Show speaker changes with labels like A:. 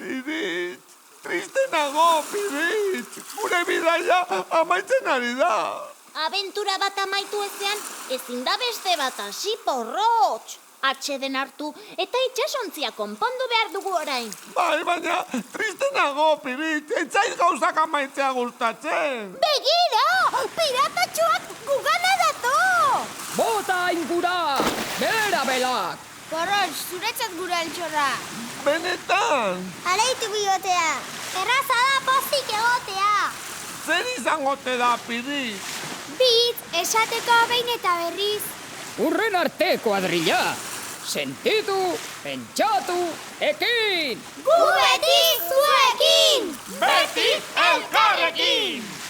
A: Piritz, triste nago, Piritz. Gure bidaia amaitzen ari da.
B: Abentura bat amaitu ezean, ezin da beste bat hasi, porrotx. Atxeden hartu eta itxasontzia konpondu behar dugu orain.
A: Bai, baina triste nago, Piritz. Ez zait gauzak amaitzea gustatzen.
B: Begira! Piratatxoak gugana dato!
C: Bota ingura! Bera belak!
B: Porrotx, zuretzat gura altxorra.
A: Benetan.
B: Aleitu bihotea. Erraza da pozik egotea.
A: Zer izango te da, Piritz?
B: Bitz, esateko behin eta berriz.
C: Urren arte kuadrilla! Sentitu, pentsatu, ekin!
B: Gu beti zuekin!
A: Beti elkarrekin!